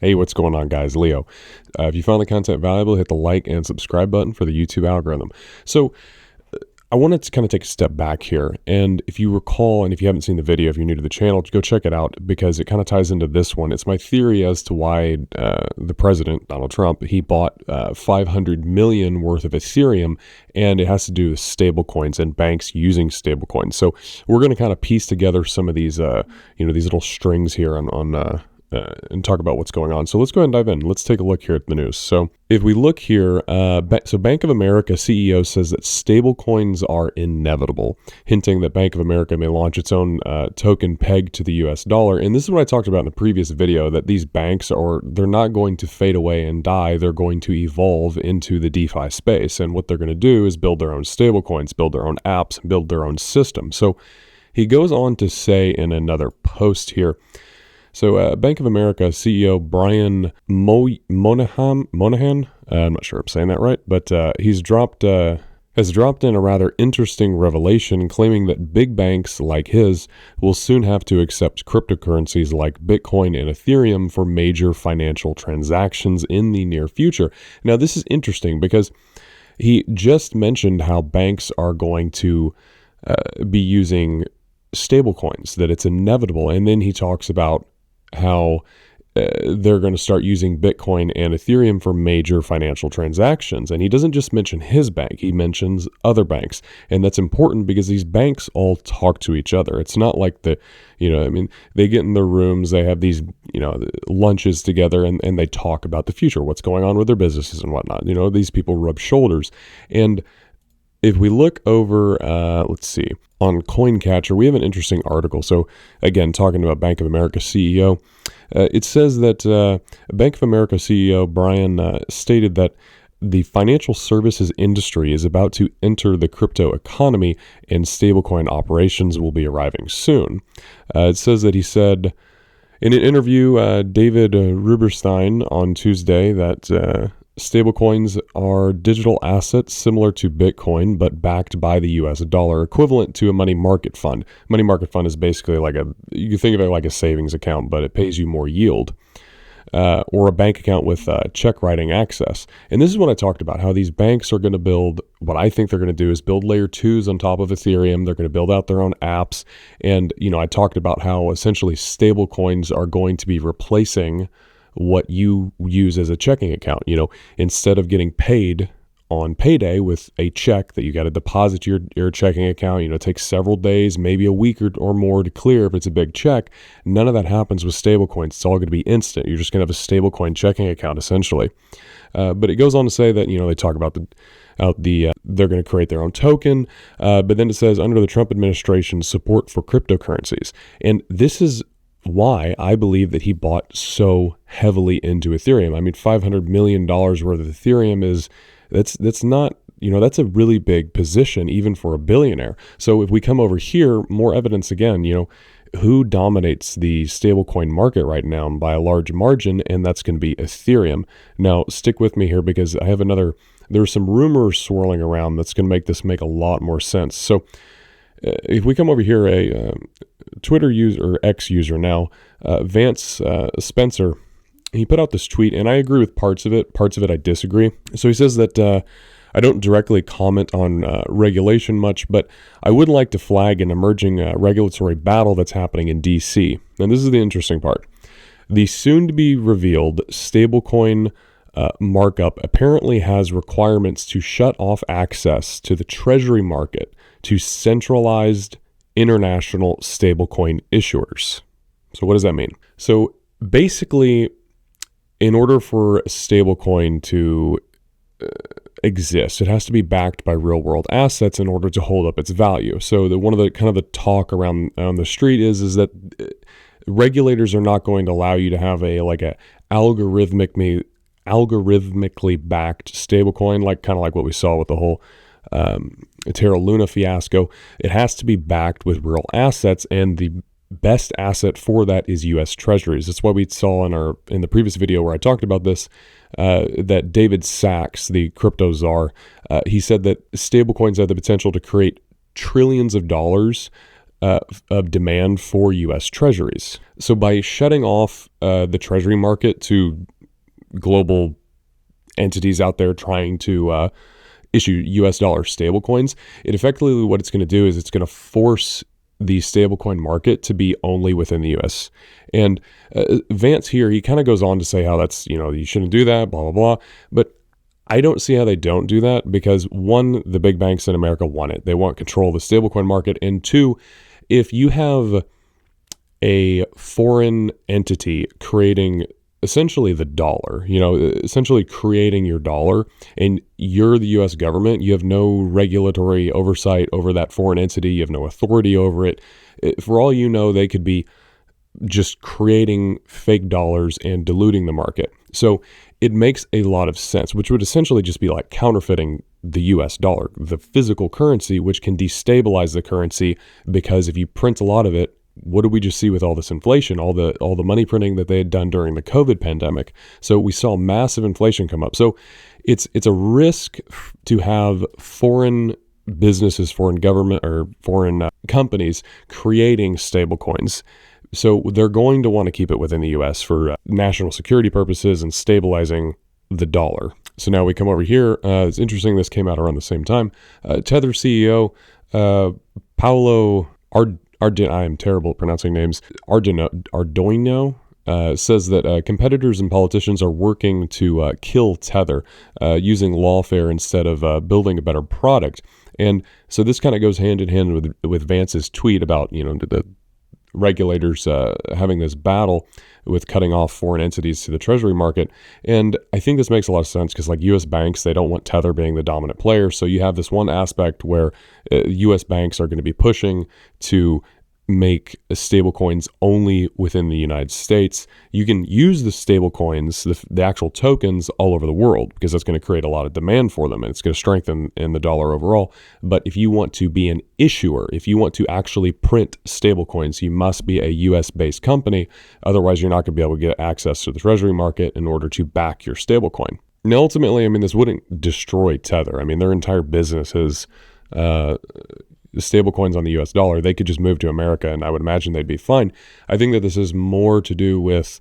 Hey, what's going on, guys? Leo. If you found the content valuable, hit the like and subscribe button for the YouTube algorithm. So I wanted to kind of take a step back here. And if you recall, and if you haven't seen the video, if you're new to the channel, go check it out because it kind of ties into this one. It's my theory as to why the president, Donald Trump, he bought 500 million worth of Ethereum, and it has to do with stablecoins and banks using stablecoins. So we're going to kind of piece together some of these, these little strings here and talk about what's going on. So let's go ahead and dive in. Let's take a look here at the news. So if we look here, Bank of America CEO says that stablecoins are inevitable, hinting that Bank of America may launch its own token pegged to the US dollar. And this is what I talked about in the previous video, that these banks they're not going to fade away and die. They're going to evolve into the DeFi space. And what they're going to do is build their own stablecoins, build their own apps, build their own system. So he goes on to say in another post here, so Bank of America CEO Brian Moynihan, I'm not sure I'm saying that right, but has dropped in a rather interesting revelation, claiming that big banks like his will soon have to accept cryptocurrencies like Bitcoin and Ethereum for major financial transactions in the near future. Now, this is interesting because he just mentioned how banks are going to be using stablecoins, that it's inevitable, and then he talks about how they're going to start using Bitcoin and Ethereum for major financial transactions. And he doesn't just mention his bank, he mentions other banks. And that's important because these banks all talk to each other. It's not like they get in their rooms, they have these, lunches together and they talk about the future, what's going on with their businesses and whatnot. These people rub shoulders. And if we look over, on CoinCatcher, we have an interesting article. So again, talking about Bank of America CEO, it says that Bank of America CEO Brian stated that the financial services industry is about to enter the crypto economy and stablecoin operations will be arriving soon. It says that he said in an interview, David Ruberstein on Tuesday, that stablecoins are digital assets similar to Bitcoin, but backed by the US dollar, equivalent to a money market fund. Money market fund is basically you can think of it like a savings account, but it pays you more yield, or a bank account with check writing access. And this is what I talked about, how these banks are going to build, what I think they're going to do is build layer 2s on top of Ethereum. They're going to build out their own apps. And, I talked about how essentially stablecoins are going to be replacing what you use as a checking account. Instead of getting paid on payday with a check that you got to deposit your checking account, it takes several days, maybe a week or more to clear if it's a big check. None of that happens with stablecoins. It's all going to be instant. You're just going to have a stablecoin checking account essentially. But it goes on to say that, they talk about they're going to create their own token. But then it says under the Trump administration, support for cryptocurrencies. And this is why I believe that he bought so heavily into Ethereum. I mean, $500 million worth of Ethereum that's not, that's a really big position even for a billionaire. So if we come over here, more evidence again, who dominates the stablecoin market right now by a large margin, and that's going to be Ethereum. Now, stick with me here because I have there's some rumors swirling around that's going to make this make a lot more sense. So if we come over here, a Twitter user, or X user now, Vance Spencer, he put out this tweet, and I agree with parts of it. Parts of it I disagree. So he says that I don't directly comment on regulation much, but I would like to flag an emerging regulatory battle that's happening in DC. And this is the interesting part. The soon-to-be revealed stablecoin markup apparently has requirements to shut off access to the treasury market to centralized international stablecoin issuers. So what does that mean? So basically, in order for a stablecoin to exist, it has to be backed by real world assets in order to hold up its value. So one of the kind of the talk around on the street is that regulators are not going to allow you to have a algorithmically backed stablecoin, kind of like what we saw with the whole Terra Luna fiasco. It has to be backed with real assets, and the best asset for that is U.S. Treasuries. That's why we saw in the previous video where I talked about this, that David Sachs, the crypto czar, he said that stablecoins have the potential to create trillions of dollars of demand for U.S. treasuries. So by shutting off the treasury market to global entities out there trying to issue U.S. dollar stablecoins, it effectively, what it's going to do is it's going to force the stablecoin market to be only within the U.S. And Vance here, he kind of goes on to say how that's, you shouldn't do that, blah, blah, blah. But I don't see how they don't do that because, one, the big banks in America want it. They want control of the stablecoin market. And two, if you have a foreign entity creating essentially the dollar, essentially creating your dollar, and you're the U.S. government, you have no regulatory oversight over that foreign entity, you have no authority over it. For all you know, they could be just creating fake dollars and diluting the market. So it makes a lot of sense, which would essentially just be like counterfeiting the U.S. dollar, the physical currency, which can destabilize the currency, because if you print a lot of it, what did we just see with all this inflation, all the money printing that they had done during the COVID pandemic? So we saw massive inflation come up. So it's a risk to have foreign businesses, foreign government, or foreign companies creating stablecoins. So they're going to want to keep it within the U.S. for national security purposes and stabilizing the dollar. So now we come over here. It's interesting. This came out around the same time. Tether CEO Paolo I am terrible at pronouncing names. Ardoino says that competitors and politicians are working to kill Tether using lawfare instead of building a better product. And so this kind of goes hand in hand with Vance's tweet about the regulators having this battle with cutting off foreign entities to the treasury market. And I think this makes a lot of sense because, like, U.S. banks, they don't want Tether being the dominant player. So you have this one aspect where U.S. banks are going to be pushing to make stablecoins only within the United States. You can use the stablecoins, the actual tokens, all over the world because that's going to create a lot of demand for them and it's going to strengthen in the dollar overall. But if you want to be an issuer, if you want to actually print stablecoins, you must be a US-based company. Otherwise, you're not going to be able to get access to the treasury market in order to back your stablecoin. Now, ultimately, this wouldn't destroy Tether. Their entire business is stablecoins on the US dollar. They could just move to America and I would imagine they'd be fine. I think that this is more to do with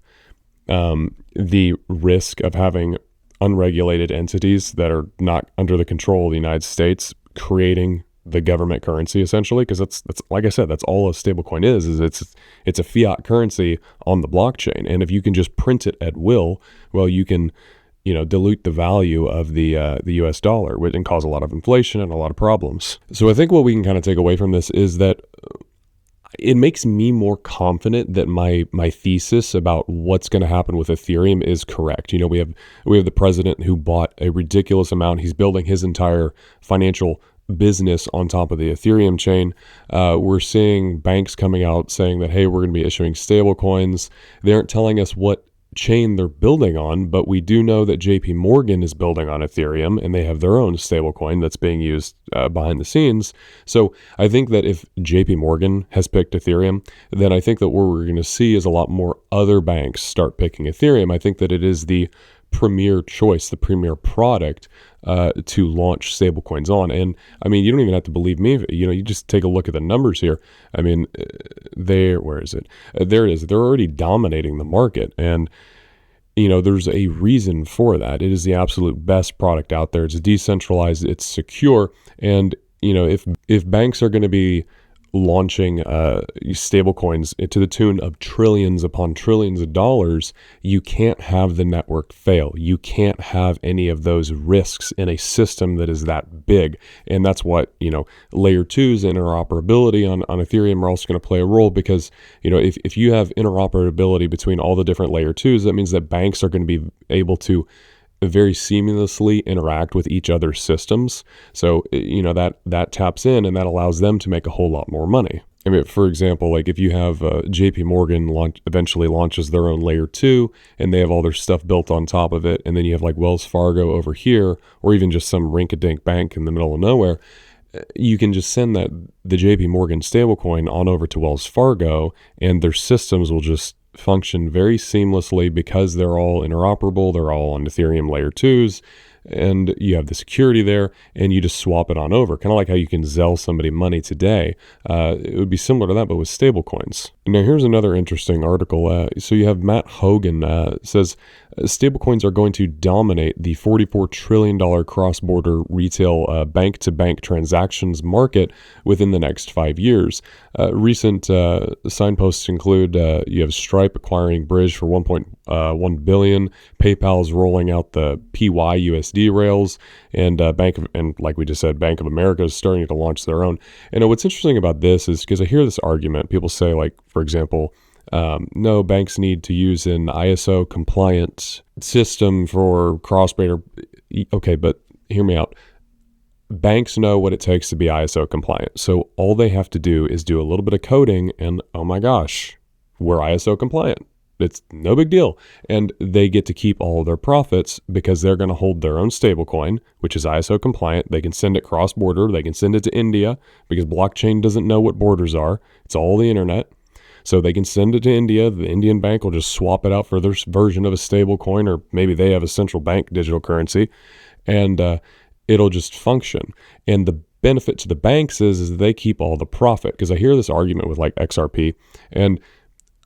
the risk of having unregulated entities that are not under the control of the United States creating the government currency, essentially, because that's like I said, that's all a stablecoin is it's a fiat currency on the blockchain. And if you can just print it at will, well, you can dilute the value of the U.S. dollar and cause a lot of inflation and a lot of problems. So I think what we can kind of take away from this is that it makes me more confident that my thesis about what's going to happen with Ethereum is correct. We have the president who bought a ridiculous amount. He's building his entire financial business on top of the Ethereum chain. We're seeing banks coming out saying that, hey, we're going to be issuing stable coins. They aren't telling us what chain they're building on, but we do know that JPMorgan is building on Ethereum and they have their own stablecoin that's being used behind the scenes. So I think that if JPMorgan has picked Ethereum, then I think that what we're going to see is a lot more other banks start picking Ethereum. I think that it is the premier choice, the premier product to launch stablecoins on. And you don't even have to believe me. You just take a look at the numbers here. Where is it? There it is. They're already dominating the market. And, there's a reason for that. It is the absolute best product out there. It's decentralized. It's secure. And, if banks are going to be launching stablecoins to the tune of trillions upon trillions of dollars, you can't have the network fail. You can't have any of those risks in a system that is that big. And that's what, layer 2's interoperability on Ethereum are also going to play a role because, if you have interoperability between all the different layer 2's, that means that banks are going to be able to very seamlessly interact with each other's systems. So, that taps in and that allows them to make a whole lot more money. For example, like if you have JPMorgan eventually launches their own layer 2 and they have all their stuff built on top of it, and then you have like Wells Fargo over here, or even just some rinky-dink bank in the middle of nowhere, you can just send the JPMorgan stablecoin on over to Wells Fargo and their systems will just function very seamlessly because they're all interoperable. They're all on Ethereum layer 2's. and you have the security there, and you just swap it on over. Kind of like how you can Zelle somebody money today. It would be similar to that, but with stablecoins. Now, here's another interesting article. So you have Matt Hogan says stablecoins are going to dominate the $44 trillion cross-border retail bank-to-bank transactions market within the next 5 years. Recent signposts include you have Stripe acquiring Bridge for $1.1 billion, PayPal's rolling out the PYUSD rails, and like we just said, Bank of America is starting to launch their own. And what's interesting about this is because I hear this argument, people say, like, for example, no, banks need to use an ISO compliant system for cross-border. Okay, but hear me out. Banks know what it takes to be ISO compliant. So all they have to do is do a little bit of coding and, oh my gosh, we're ISO compliant. It's no big deal. And they get to keep all of their profits because they're going to hold their own stablecoin, which is ISO compliant. They can send it cross-border. They can send it to India because blockchain doesn't know what borders are. It's all the internet. So they can send it to India. The Indian bank will just swap it out for their version of a stable coin, or maybe they have a central bank digital currency, and it'll just function. And the benefit to the banks is they keep all the profit. Because I hear this argument with like XRP, and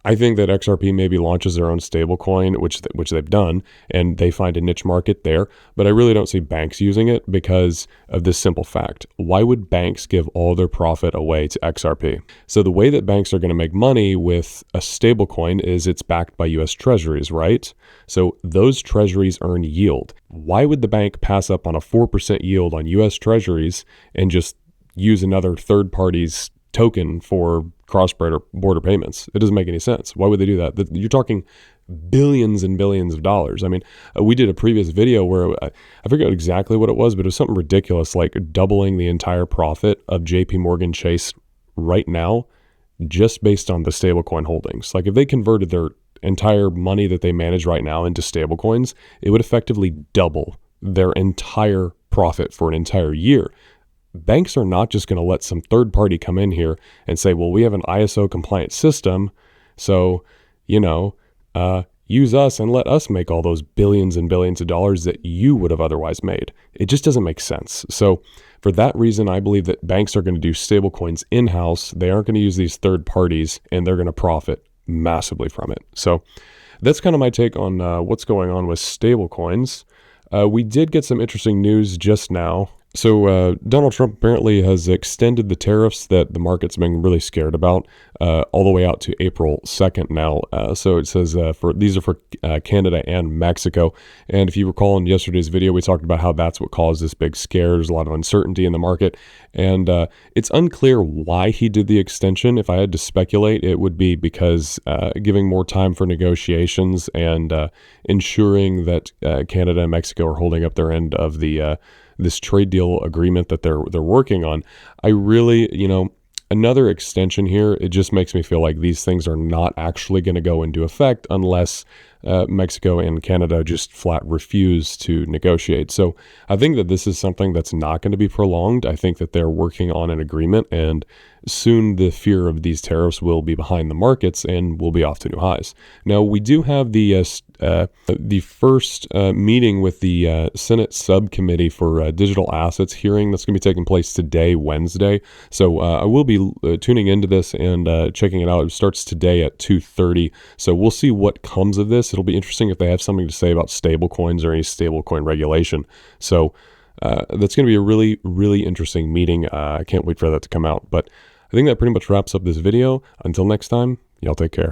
I think that XRP maybe launches their own stable coin, which they've done, and they find a niche market there. But I really don't see banks using it because of this simple fact. Why would banks give all their profit away to XRP? So the way that banks are going to make money with a stable coin is it's backed by US treasuries, right? So those treasuries earn yield. Why would the bank pass up on a 4% yield on US treasuries and just use another third party's token for cross-border payments? It doesn't make any sense. Why would they do that? You're talking billions and billions of dollars. I mean, we did a previous video where I forget exactly what it was, but it was something ridiculous, like doubling the entire profit of JPMorgan Chase right now, just based on the stablecoin holdings. Like if they converted their entire money that they manage right now into stablecoins, it would effectively double their entire profit for an entire year. Banks are not just going to let some third party come in here and say, well, we have an ISO compliant system, so, use us and let us make all those billions and billions of dollars that you would have otherwise made. It just doesn't make sense. So for that reason, I believe that banks are going to do stablecoins in-house. They aren't going to use these third parties, and they're going to profit massively from it. So that's kind of my take on what's going on with stablecoins. We did get some interesting news just now. So Donald Trump apparently has extended the tariffs that the market's been really scared about all the way out to April 2nd now. So it says these are for Canada and Mexico. And if you recall in yesterday's video, we talked about how that's what caused this big scare. There's a lot of uncertainty in the market. And it's unclear why he did the extension. If I had to speculate, it would be because giving more time for negotiations and ensuring that Canada and Mexico are holding up their end of the this trade deal agreement that they're working on. I really, another extension here, it just makes me feel like these things are not actually going to go into effect unless Mexico and Canada just flat refuse to negotiate. So I think that this is something that's not going to be prolonged. I think that they're working on an agreement, and soon the fear of these tariffs will be behind the markets and we'll be off to new highs. Now, we do have the first meeting with the Senate subcommittee for digital assets hearing that's going to be taking place today, Wednesday. So I will be tuning into this and checking it out. It starts today at 2:30. So we'll see what comes of this. It'll be interesting if they have something to say about stablecoins or any stablecoin regulation. So that's going to be a really, really interesting meeting. I can't wait for that to come out. But I think that pretty much wraps up this video. Until next time, y'all take care.